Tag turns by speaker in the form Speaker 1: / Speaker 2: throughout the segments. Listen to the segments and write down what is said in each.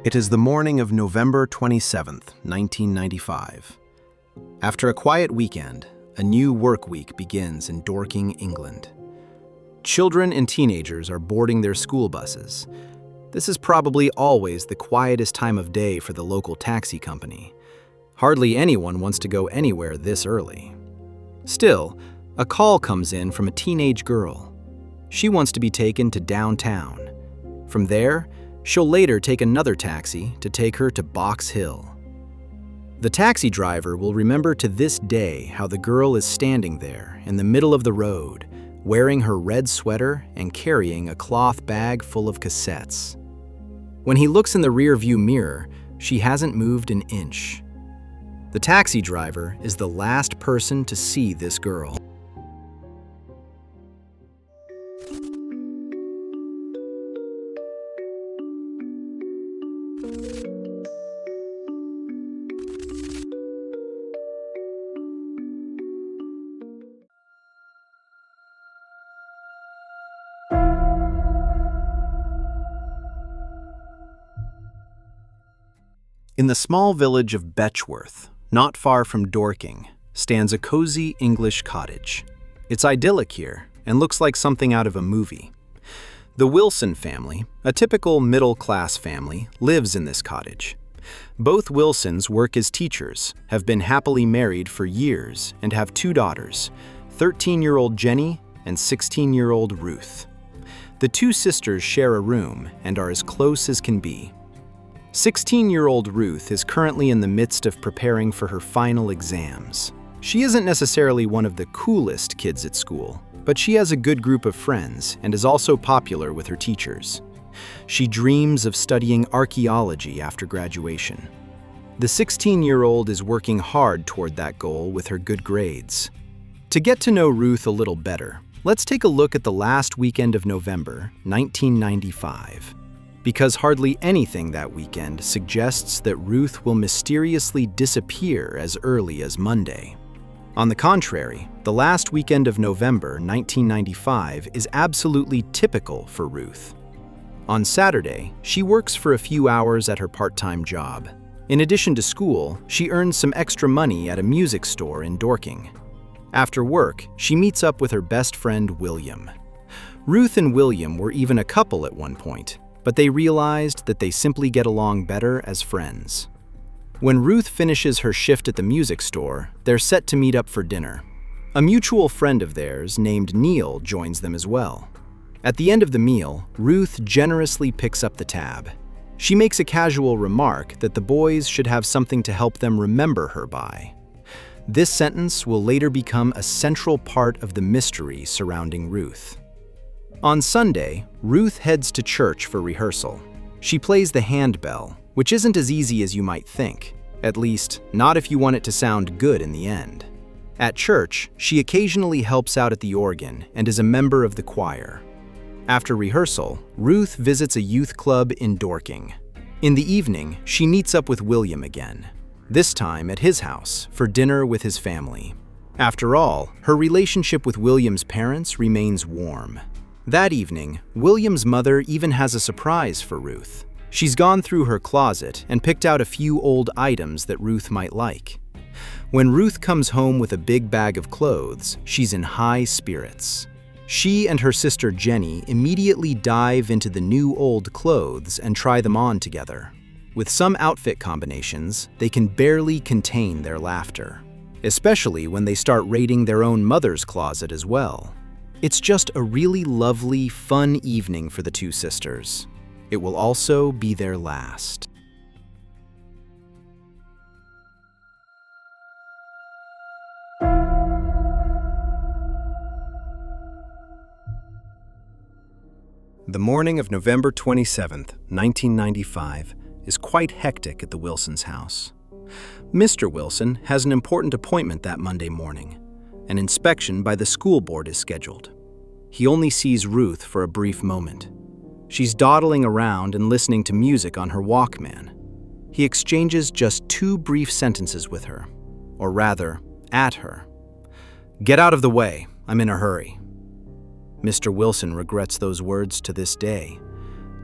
Speaker 1: It is the morning of November 27th, 1995. After a quiet weekend, a new work week begins in Dorking, England. Children and teenagers are boarding their school buses. This is probably always the quietest time of day for the local taxi company. Hardly anyone wants to go anywhere this early. Still, a call comes in from a teenage girl. She wants to be taken to downtown. From there, she'll later take another taxi to take her to Box Hill. The taxi driver will remember to this day how the girl is standing there in the middle of the road, wearing her red sweater and carrying a cloth bag full of cassettes. When he looks in the rear-view mirror, she hasn't moved an inch. The taxi driver is the last person to see this girl. In the small village of Betchworth, not far from Dorking, stands a cozy English cottage. It's idyllic here and looks like something out of a movie. The Wilson family, a typical middle-class family, lives in this cottage. Both Wilsons work as teachers, have been happily married for years, and have two daughters, 13-year-old Jenny and 16-year-old Ruth. The two sisters share a room and are as close as can be. 16-year-old Ruth is currently in the midst of preparing for her final exams. She isn't necessarily one of the coolest kids at school, but she has a good group of friends and is also popular with her teachers. She dreams of studying archaeology after graduation. The 16-year-old is working hard toward that goal with her good grades. To get to know Ruth a little better, let's take a look at the last weekend of November, 1995. Because hardly anything that weekend suggests that Ruth will mysteriously disappear as early as Monday. On the contrary, the last weekend of November 1995 is absolutely typical for Ruth. On Saturday, she works for a few hours at her part-time job. In addition to school, she earns some extra money at a music store in Dorking. After work, she meets up with her best friend William. Ruth and William were even a couple at one point, but they realized that they simply get along better as friends. When Ruth finishes her shift at the music store, they're set to meet up for dinner. A mutual friend of theirs named Neil joins them as well. At the end of the meal, Ruth generously picks up the tab. She makes a casual remark that the boys should have something to help them remember her by. This sentence will later become a central part of the mystery surrounding Ruth. On Sunday, Ruth heads to church for rehearsal. She plays the handbell, which isn't as easy as you might think, at least not if you want it to sound good in the end. At church, she occasionally helps out at the organ and is a member of the choir. After rehearsal, Ruth visits a youth club in Dorking. In the evening, she meets up with William again, this time at his house for dinner with his family. After all, her relationship with William's parents remains warm. That evening, William's mother even has a surprise for Ruth. She's gone through her closet and picked out a few old items that Ruth might like. When Ruth comes home with a big bag of clothes, she's in high spirits. She and her sister Jenny immediately dive into the new old clothes and try them on together. With some outfit combinations, they can barely contain their laughter, especially when they start raiding their own mother's closet as well. It's just a really lovely, fun evening for the two sisters. It will also be their last. The morning of November 27th, 1995, is quite hectic at the Wilsons' house. Mr. Wilson has an important appointment that Monday morning. An inspection by the school board is scheduled. He only sees Ruth for a brief moment. She's dawdling around and listening to music on her Walkman. He exchanges just 2 brief sentences with her, or rather, at her. "Get out of the way, I'm in a hurry." Mr. Wilson regrets those words to this day.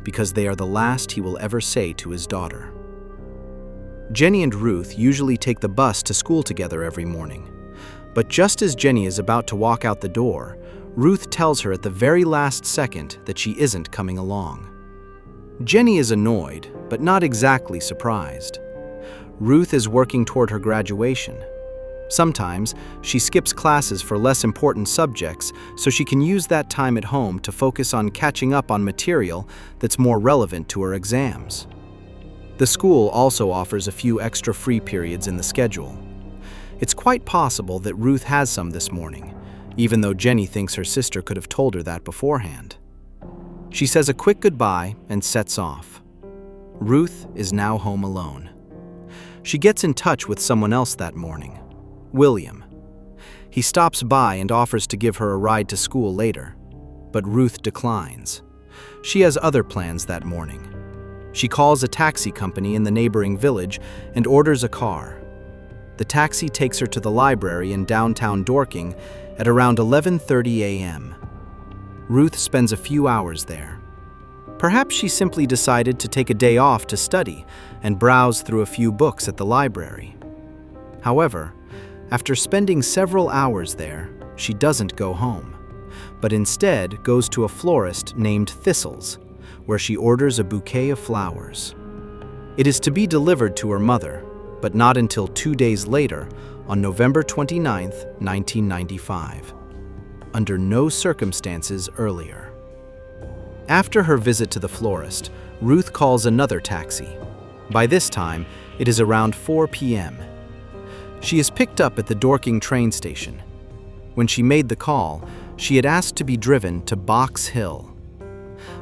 Speaker 1: because they are the last he will ever say to his daughter. Jenny and Ruth usually take the bus to school together every morning. But just as Jenny is about to walk out the door, Ruth tells her at the very last second that she isn't coming along. Jenny is annoyed, but not exactly surprised. Ruth is working toward her graduation. Sometimes, she skips classes for less important subjects so she can use that time at home to focus on catching up on material that's more relevant to her exams. The school also offers a few extra free periods in the schedule. It's quite possible that Ruth has some this morning, even though Jenny thinks her sister could have told her that beforehand. She says a quick goodbye and sets off. Ruth is now home alone. She gets in touch with someone else that morning, William. He stops by and offers to give her a ride to school later, but Ruth declines. She has other plans that morning. She calls a taxi company in the neighboring village and orders a car. The taxi takes her to the library in downtown Dorking at around 11:30 a.m. Ruth spends a few hours there. Perhaps she simply decided to take a day off to study and browse through a few books at the library. However, after spending several hours there, she doesn't go home, but instead goes to a florist named Thistles, where she orders a bouquet of flowers. It is to be delivered to her mother, but not until 2 days later, on November 29, 1995. Under no circumstances earlier. After her visit to the florist, Ruth calls another taxi. By this time, it is around 4 p.m. She is picked up at the Dorking train station. When she made the call, she had asked to be driven to Box Hill.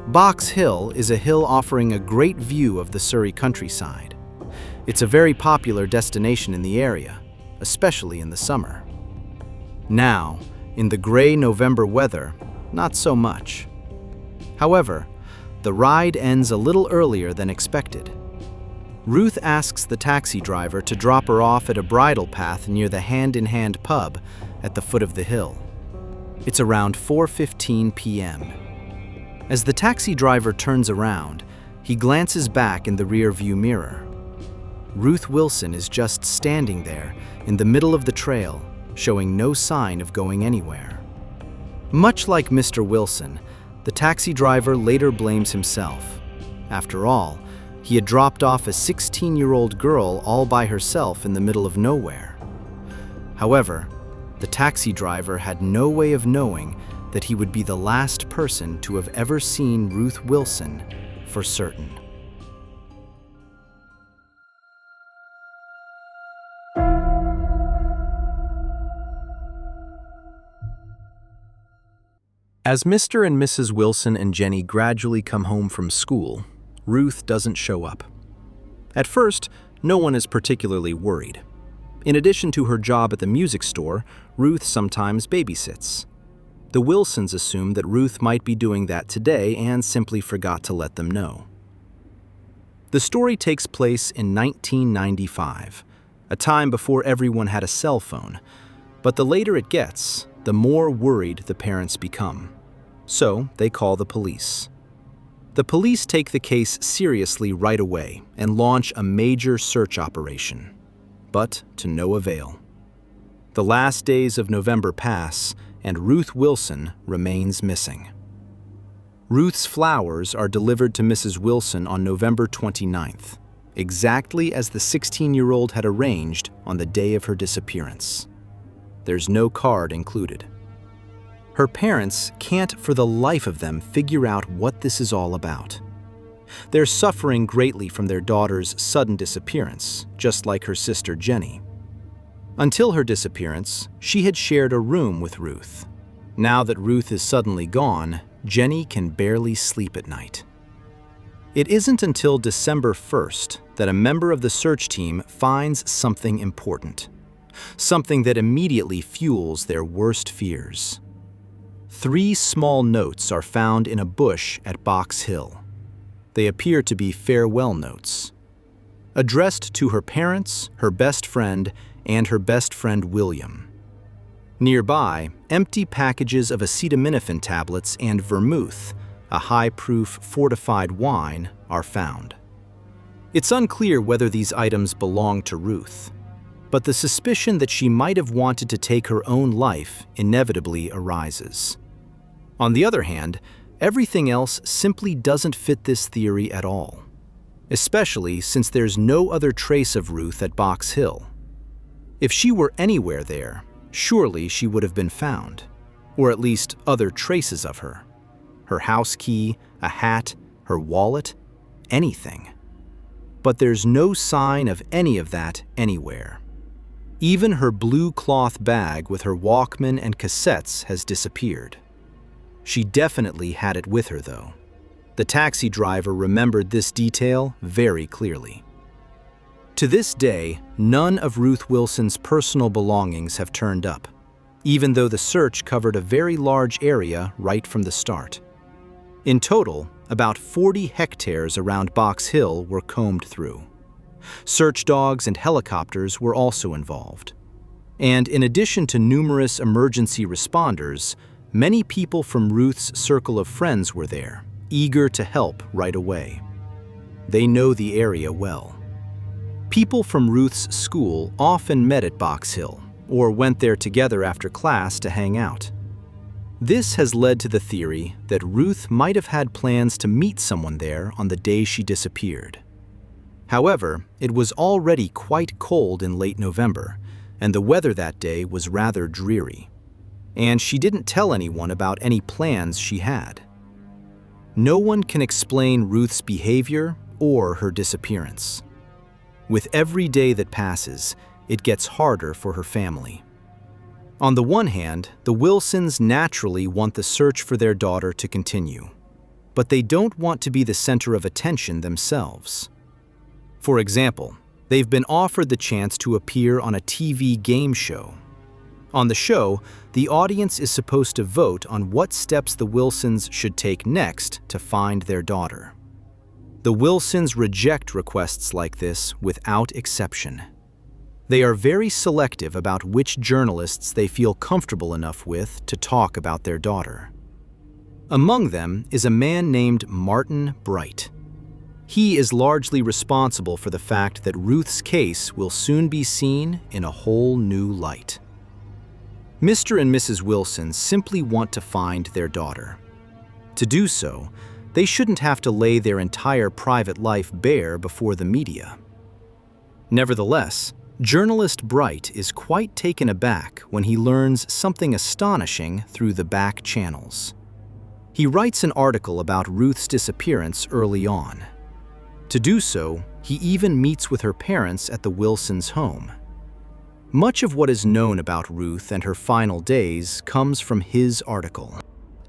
Speaker 1: Box Hill is a hill offering a great view of the Surrey countryside. It's a very popular destination in the area, especially in the summer. Now, in the gray November weather, not so much. However, the ride ends a little earlier than expected. Ruth asks the taxi driver to drop her off at a bridle path near the Hand in Hand pub at the foot of the hill. It's around 4:15 p.m. As the taxi driver turns around, he glances back in the rear-view mirror. Ruth Wilson is just standing there in the middle of the trail, showing no sign of going anywhere. Much like Mr. Wilson, the taxi driver later blames himself. After all, he had dropped off a 16-year-old girl all by herself in the middle of nowhere. However, the taxi driver had no way of knowing that he would be the last person to have ever seen Ruth Wilson for certain. As Mr. and Mrs. Wilson and Jenny gradually come home from school, Ruth doesn't show up. At first, no one is particularly worried. In addition to her job at the music store, Ruth sometimes babysits. The Wilsons assume that Ruth might be doing that today and simply forgot to let them know. The story takes place in 1995, a time before everyone had a cell phone. But the later it gets, the more worried the parents become. So they call the police. The police take the case seriously right away and launch a major search operation, but to no avail. The last days of November pass, and Ruth Wilson remains missing. Ruth's flowers are delivered to Mrs. Wilson on November 29th, exactly as the 16-year-old had arranged on the day of her disappearance. There's no card included. Her parents can't for the life of them figure out what this is all about. They're suffering greatly from their daughter's sudden disappearance, just like her sister Jenny. Until her disappearance, she had shared a room with Ruth. Now that Ruth is suddenly gone, Jenny can barely sleep at night. It isn't until December 1st that a member of the search team finds something important, something that immediately fuels their worst fears. 3 small notes are found in a bush at Box Hill. They appear to be farewell notes, addressed to her parents, her best friend, and her best friend William. Nearby, empty packages of acetaminophen tablets and vermouth a high-proof fortified wine, are found. It's unclear whether these items belong to Ruth, but the suspicion that she might have wanted to take her own life inevitably arises. On the other hand, everything else simply doesn't fit this theory at all, especially since there's no other trace of Ruth at Box Hill. If she were anywhere there, surely she would have been found, or at least other traces of her. Her house key, a hat, her wallet, anything. But there's no sign of any of that anywhere. Even her blue cloth bag with her Walkman and cassettes has disappeared. She definitely had it with her, though. The taxi driver remembered this detail very clearly. To this day, none of Ruth Wilson's personal belongings have turned up, even though the search covered a very large area right from the start. In total, about 40 hectares around Box Hill were combed through. Search dogs and helicopters were also involved. And in addition to numerous emergency responders, many people from Ruth's circle of friends were there, eager to help right away. They know the area well. People from Ruth's school often met at Box Hill, or went there together after class to hang out. This has led to the theory that Ruth might have had plans to meet someone there on the day she disappeared. However, it was already quite cold in late November, and the weather that day was rather dreary. And she didn't tell anyone about any plans she had. No one can explain Ruth's behavior or her disappearance. With every day that passes, it gets harder for her family. On the one hand, the Wilsons naturally want the search for their daughter to continue, but they don't want to be the center of attention themselves. For example, they've been offered the chance to appear on a TV game show. On the show, the audience is supposed to vote on what steps the Wilsons should take next to find their daughter. The Wilsons reject requests like this without exception. They are very selective about which journalists they feel comfortable enough with to talk about their daughter. Among them is a man named Martin Bright. He is largely responsible for the fact that Ruth's case will soon be seen in a whole new light. Mr. and Mrs. Wilson simply want to find their daughter. To do so, they shouldn't have to lay their entire private life bare before the media. Nevertheless, journalist Bright is quite taken aback when he learns something astonishing through the back channels. He writes an article about Ruth's disappearance early on. To do so, he even meets with her parents at the Wilsons' home. Much of what is known about Ruth and her final days comes from his article.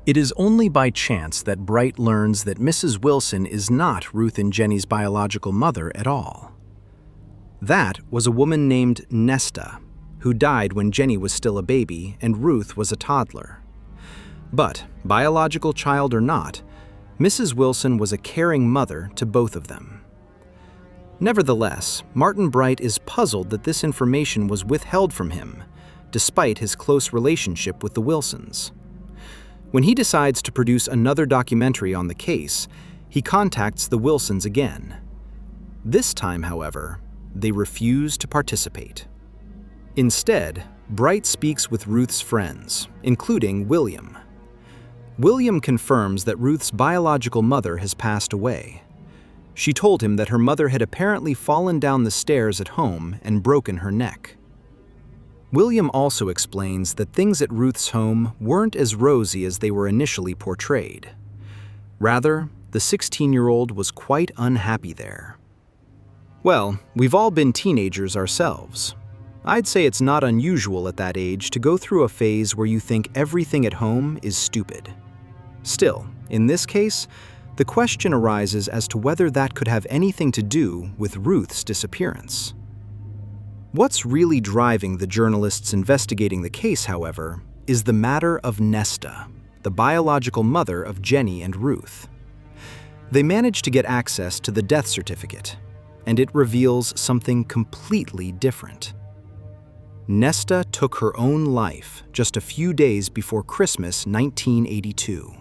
Speaker 1: It is only by chance that Bright learns that Mrs. Wilson is not Ruth and Jenny's biological mother at all. That was a woman named Nesta, who died when Jenny was still a baby and Ruth was a toddler. But, biological child or not, Mrs. Wilson was a caring mother to both of them. Nevertheless, Martin Bright is puzzled that this information was withheld from him, despite his close relationship with the Wilsons. When he decides to produce another documentary on the case, he contacts the Wilsons again. This time, however, they refuse to participate. Instead, Bright speaks with Ruth's friends, including William. William confirms that Ruth's biological mother has passed away. She told him that her mother had apparently fallen down the stairs at home and broken her neck. William also explains that things at Ruth's home weren't as rosy as they were initially portrayed. Rather, the 16-year-old was quite unhappy there. Well, we've all been teenagers ourselves. I'd say it's not unusual at that age to go through a phase where you think everything at home is stupid. Still, in this case, the question arises as to whether that could have anything to do with Ruth's disappearance. What's really driving the journalists investigating the case, however, is the matter of Nesta, the biological mother of Jenny and Ruth. They managed to get access to the death certificate, and it reveals something completely different. Nesta took her own life just a few days before Christmas 1982.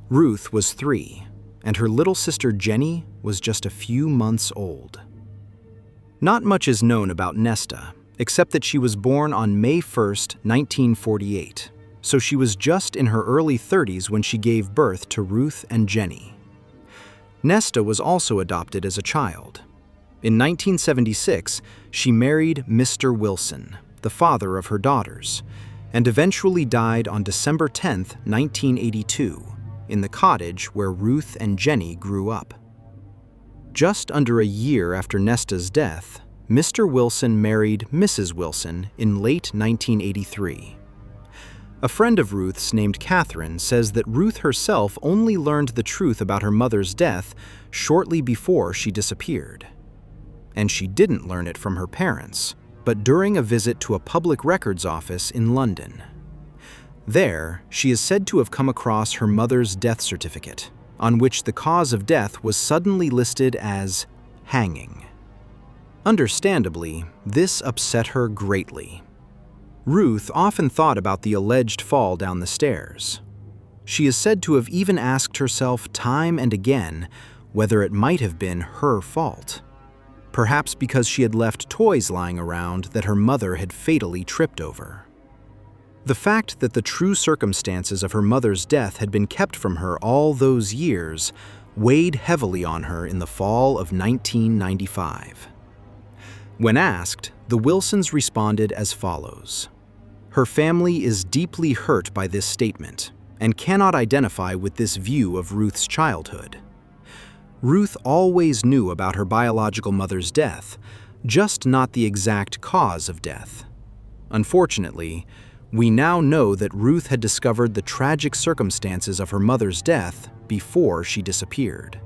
Speaker 1: Ruth was 3, and her little sister Jenny was just a few months old. Not much is known about Nesta, except that she was born on May 1st, 1948, so she was just in her early 30s when she gave birth to Ruth and Jenny. Nesta was also adopted as a child. In 1976, she married Mr. Wilson, the father of her daughters, and eventually died on December 10, 1982, in the cottage where Ruth and Jenny grew up. Just under a year after Nesta's death, Mr. Wilson married Mrs. Wilson in late 1983. A friend of Ruth's named Catherine says that Ruth herself only learned the truth about her mother's death shortly before she disappeared. And she didn't learn it from her parents, but during a visit to a public records office in London. There, she is said to have come across her mother's death certificate, on which the cause of death was suddenly listed as hanging. Understandably, this upset her greatly. Ruth often thought about the alleged fall down the stairs. She is said to have even asked herself time and again whether it might have been her fault, perhaps because she had left toys lying around that her mother had fatally tripped over. The fact that the true circumstances of her mother's death had been kept from her all those years weighed heavily on her in the fall of 1995. When asked, the Wilsons responded as follows. Her family is deeply hurt by this statement and cannot identify with this view of Ruth's childhood. Ruth always knew about her biological mother's death, just not the exact cause of death. Unfortunately, we now know that Ruth had discovered the tragic circumstances of her mother's death before she disappeared.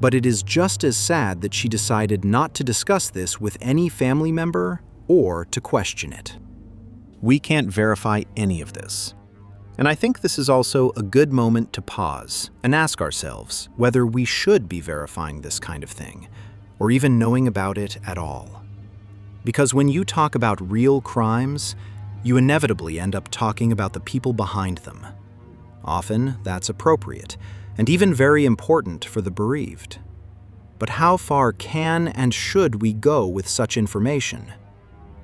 Speaker 1: But it is just as sad that she decided not to discuss this with any family member or to question it. We can't verify any of this. And I think this is also a good moment to pause and ask ourselves whether we should be verifying this kind of thing, or even knowing about it at all. Because when you talk about real crimes, you inevitably end up talking about the people behind them. Often, that's appropriate, and even very important for the bereaved. But how far can and should we go with such information?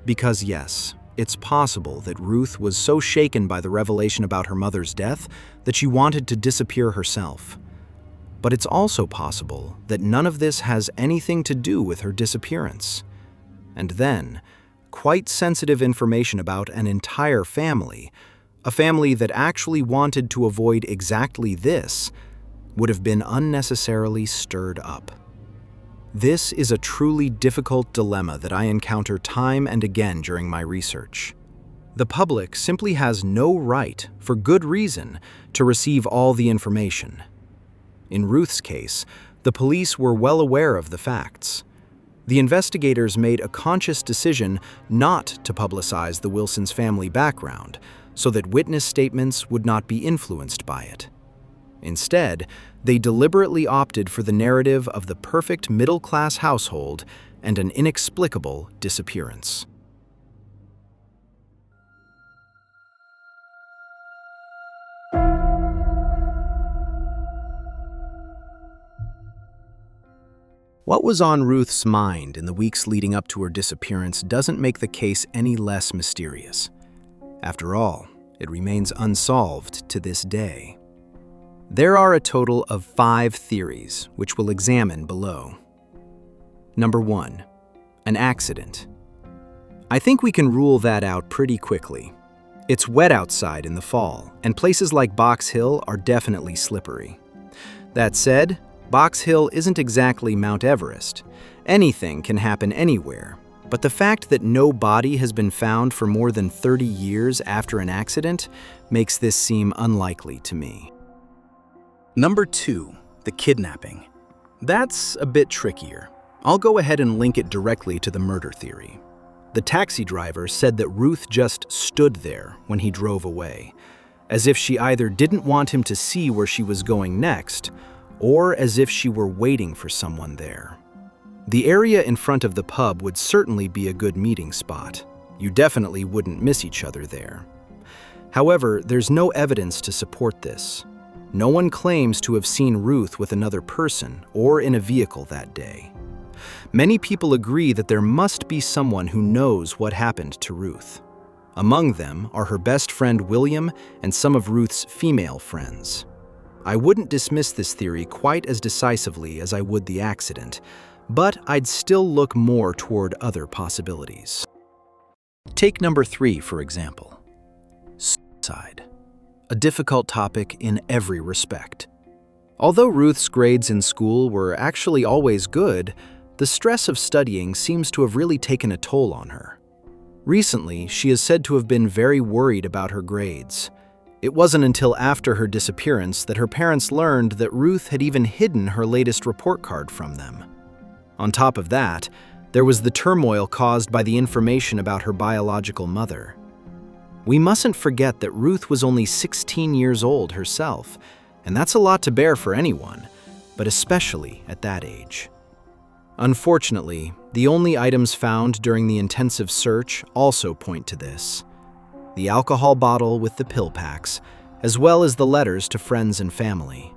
Speaker 1: Because yes, it's possible that Ruth was so shaken by the revelation about her mother's death that she wanted to disappear herself. But it's also possible that none of this has anything to do with her disappearance. And then, quite sensitive information about an entire family, a family that actually wanted to avoid exactly this, would have been unnecessarily stirred up. This is a truly difficult dilemma that I encounter time and again during my research. The public simply has no right, for good reason, to receive all the information. In Ruth's case, the police were well aware of the facts. The investigators made a conscious decision not to publicize the Wilsons' family background, so that witness statements would not be influenced by it. Instead, they deliberately opted for the narrative of the perfect middle-class household and an inexplicable disappearance. What was on Ruth's mind in the weeks leading up to her disappearance doesn't make the case any less mysterious. After all, it remains unsolved to this day. There are a total of 5 theories, which we'll examine below. Number 1, an accident. I think we can rule that out pretty quickly. It's wet outside in the fall, and places like Box Hill are definitely slippery. That said, Box Hill isn't exactly Mount Everest. Anything can happen anywhere, but the fact that no body has been found for more than 30 years after an accident makes this seem unlikely to me. Number 2, the kidnapping. That's a bit trickier. I'll go ahead and link it directly to the murder theory. The taxi driver said that Ruth just stood there when he drove away, as if she either didn't want him to see where she was going next, or as if she were waiting for someone there. The area in front of the pub would certainly be a good meeting spot. You definitely wouldn't miss each other there. However, there's no evidence to support this. No one claims to have seen Ruth with another person or in a vehicle that day. Many people agree that there must be someone who knows what happened to Ruth. Among them are her best friend William and some of Ruth's female friends. I wouldn't dismiss this theory quite as decisively as I would the accident, but I'd still look more toward other possibilities. Take number 3, for example. Suicide. A difficult topic in every respect. Although Ruth's grades in school were actually always good, the stress of studying seems to have really taken a toll on her. Recently, she is said to have been very worried about her grades. It wasn't until after her disappearance that her parents learned that Ruth had even hidden her latest report card from them. On top of that, there was the turmoil caused by the information about her biological mother. We mustn't forget that Ruth was only 16 years old herself, and that's a lot to bear for anyone, but especially at that age. Unfortunately, the only items found during the intensive search also point to this: the alcohol bottle with the pill packs, as well as the letters to friends and family.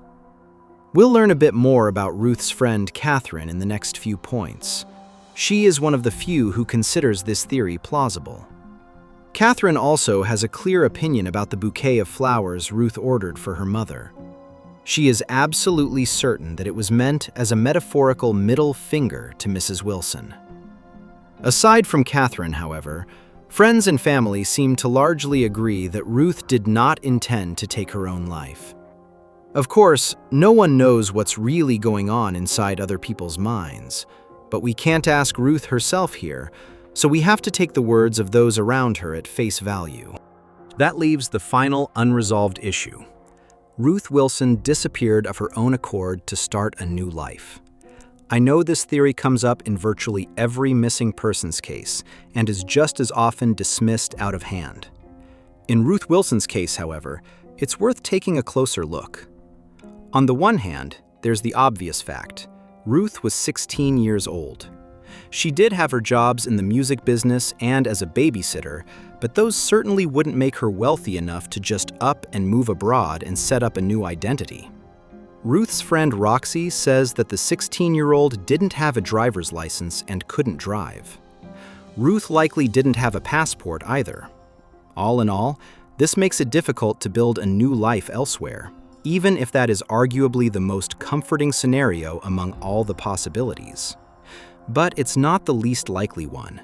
Speaker 1: We'll learn a bit more about Ruth's friend Catherine in the next few points. She is one of the few who considers this theory plausible. Catherine also has a clear opinion about the bouquet of flowers Ruth ordered for her mother. She is absolutely certain that it was meant as a metaphorical middle finger to Mrs. Wilson. Aside from Catherine, however, friends and family seem to largely agree that Ruth did not intend to take her own life. Of course, no one knows what's really going on inside other people's minds, but we can't ask Ruth herself here, so we have to take the words of those around her at face value. That leaves the final unresolved issue. Ruth Wilson disappeared of her own accord to start a new life. I know this theory comes up in virtually every missing persons case and is just as often dismissed out of hand. In Ruth Wilson's case, however, it's worth taking a closer look. On the one hand, there's the obvious fact: Ruth was 16 years old. She did have her jobs in the music business and as a babysitter, but those certainly wouldn't make her wealthy enough to just up and move abroad and set up a new identity. Ruth's friend Roxy says that the 16-year-old didn't have a driver's license and couldn't drive. Ruth likely didn't have a passport either. All in all, this makes it difficult to build a new life elsewhere, even if that is arguably the most comforting scenario among all the possibilities. But it's not the least likely one,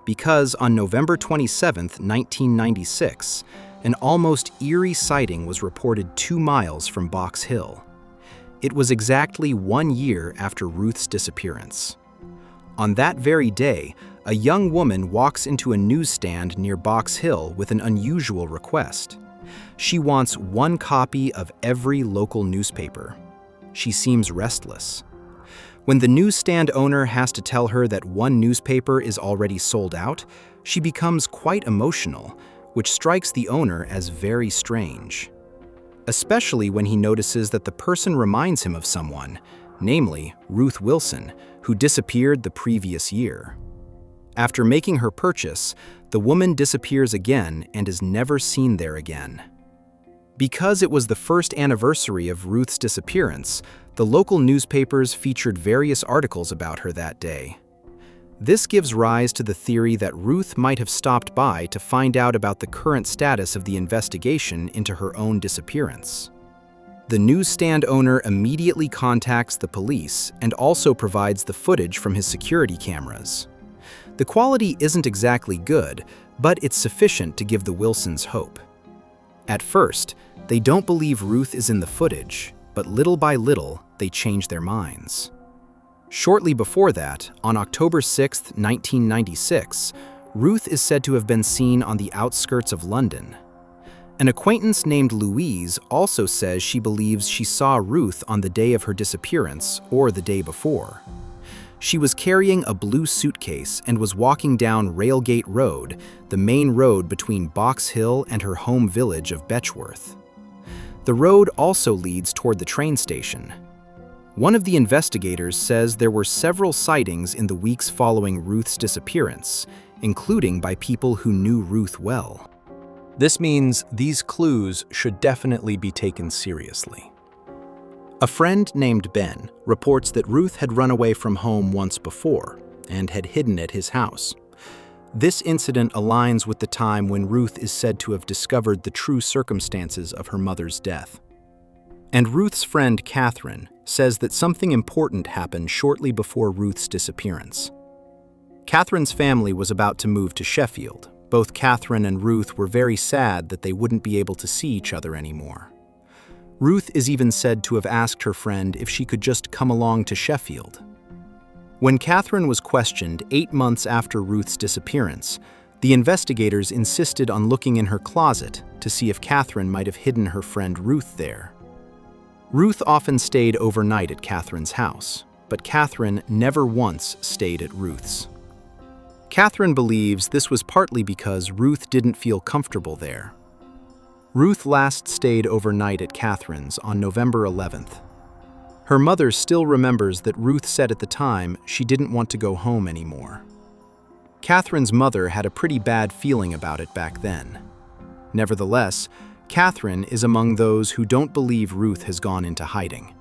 Speaker 1: because on November 27, 1996, an almost eerie sighting was reported 2 miles from Box Hill. It was exactly 1 year after Ruth's disappearance. On that very day, a young woman walks into a newsstand near Box Hill with an unusual request. She wants 1 copy of every local newspaper. She seems restless. When the newsstand owner has to tell her that 1 newspaper is already sold out, she becomes quite emotional, which strikes the owner as very strange. Especially when he notices that the person reminds him of someone, namely Ruth Wilson, who disappeared the previous year. After making her purchase, the woman disappears again and is never seen there again. Because it was the first anniversary of Ruth's disappearance, the local newspapers featured various articles about her that day. This gives rise to the theory that Ruth might have stopped by to find out about the current status of the investigation into her own disappearance. The newsstand owner immediately contacts the police and also provides the footage from his security cameras. The quality isn't exactly good, but it's sufficient to give the Wilsons hope. At first, they don't believe Ruth is in the footage, but little by little, they change their minds. Shortly before that, on October 6, 1996, Ruth is said to have been seen on the outskirts of London. An acquaintance named Louise also says she believes she saw Ruth on the day of her disappearance or the day before. She was carrying a blue suitcase and was walking down Railgate Road, the main road between Box Hill and her home village of Betchworth. The road also leads toward the train station. One of the investigators says there were several sightings in the weeks following Ruth's disappearance, including by people who knew Ruth well. This means these clues should definitely be taken seriously. A friend named Ben reports that Ruth had run away from home once before and had hidden at his house. This incident aligns with the time when Ruth is said to have discovered the true circumstances of her mother's death. And Ruth's friend Catherine says that something important happened shortly before Ruth's disappearance. Catherine's family was about to move to Sheffield. Both Catherine and Ruth were very sad that they wouldn't be able to see each other anymore. Ruth is even said to have asked her friend if she could just come along to Sheffield. When Catherine was questioned 8 months after Ruth's disappearance, the investigators insisted on looking in her closet to see if Catherine might have hidden her friend Ruth there. Ruth often stayed overnight at Catherine's house, but Catherine never once stayed at Ruth's. Catherine believes this was partly because Ruth didn't feel comfortable there. Ruth last stayed overnight at Catherine's on November 11th. Her mother still remembers that Ruth said at the time she didn't want to go home anymore. Catherine's mother had a pretty bad feeling about it back then. Nevertheless, Catherine is among those who don't believe Ruth has gone into hiding.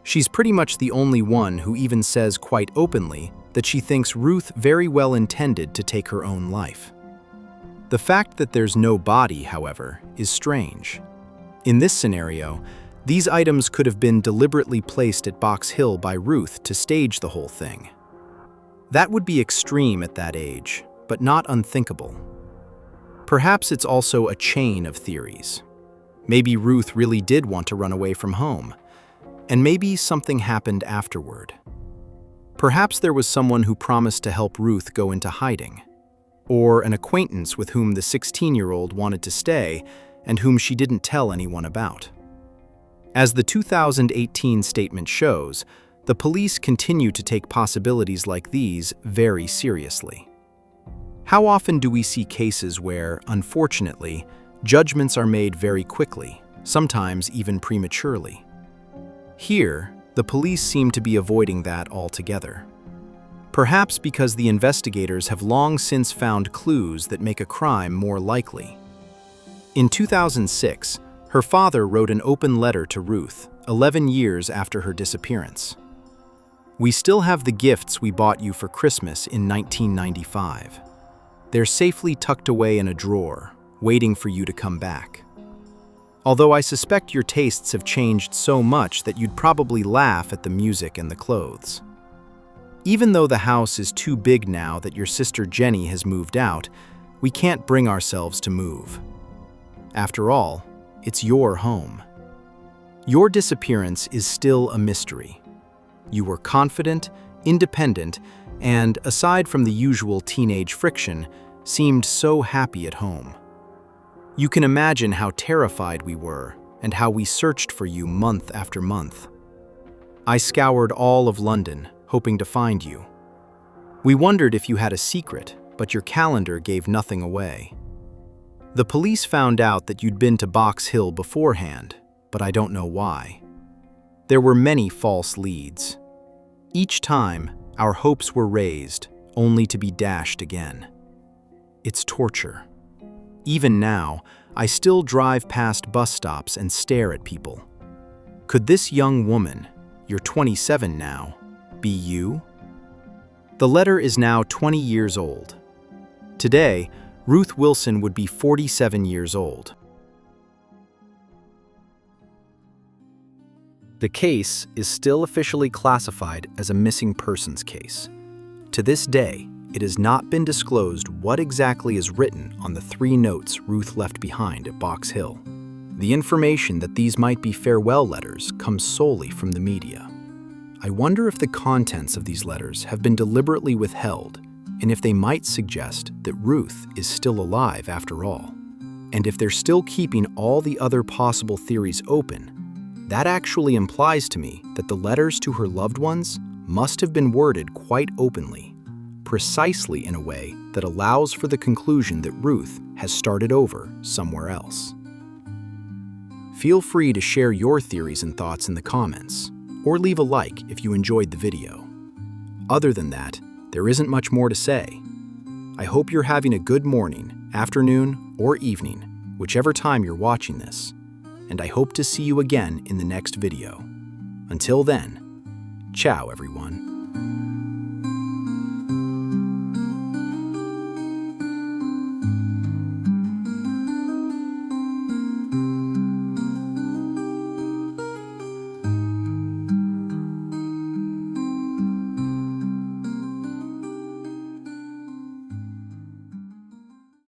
Speaker 1: She's pretty much the only one who even says quite openly that she thinks Ruth very well intended to take her own life. The fact that there's no body, however, is strange. In this scenario, these items could have been deliberately placed at Box Hill by Ruth to stage the whole thing. That would be extreme at that age, but not unthinkable. Perhaps it's also a chain of theories. Maybe Ruth really did want to run away from home, and maybe something happened afterward. Perhaps there was someone who promised to help Ruth go into hiding, or an acquaintance with whom the 16-year-old wanted to stay and whom she didn't tell anyone about. As the 2018 statement shows, the police continue to take possibilities like these very seriously. How often do we see cases where, unfortunately, judgments are made very quickly, sometimes even prematurely? Here, the police seem to be avoiding that altogether. Perhaps because the investigators have long since found clues that make a crime more likely. In 2006, her father wrote an open letter to Ruth, 11 years after her disappearance. "We still have the gifts we bought you for Christmas in 1995. They're safely tucked away in a drawer, waiting for you to come back. Although I suspect your tastes have changed so much that you'd probably laugh at the music and the clothes. Even though the house is too big now that your sister Jenny has moved out, we can't bring ourselves to move. After all, it's your home. Your disappearance is still a mystery. You were confident, independent, and, aside from the usual teenage friction, seemed so happy at home. You can imagine how terrified we were and how we searched for you month after month. I scoured all of London, hoping to find you. We wondered if you had a secret, but your calendar gave nothing away. The police found out that you'd been to Box Hill beforehand, but I don't know why. There were many false leads. Each time, our hopes were raised, only to be dashed again. It's torture. Even now, I still drive past bus stops and stare at people. Could this young woman, you're 27 now, be you? The letter is now 20 years old. Today, Ruth Wilson would be 47 years old. The case is still officially classified as a missing persons case. To this day, it has not been disclosed what exactly is written on the 3 notes Ruth left behind at Box Hill. The information that these might be farewell letters comes solely from the media. I wonder if the contents of these letters have been deliberately withheld, and if they might suggest that Ruth is still alive after all. And if they're still keeping all the other possible theories open, that actually implies to me that the letters to her loved ones must have been worded quite openly, precisely in a way that allows for the conclusion that Ruth has started over somewhere else. Feel free to share your theories and thoughts in the comments, or leave a like if you enjoyed the video. Other than that, there isn't much more to say. I hope you're having a good morning, afternoon, or evening, whichever time you're watching this, and I hope to see you again in the next video. Until then, ciao everyone.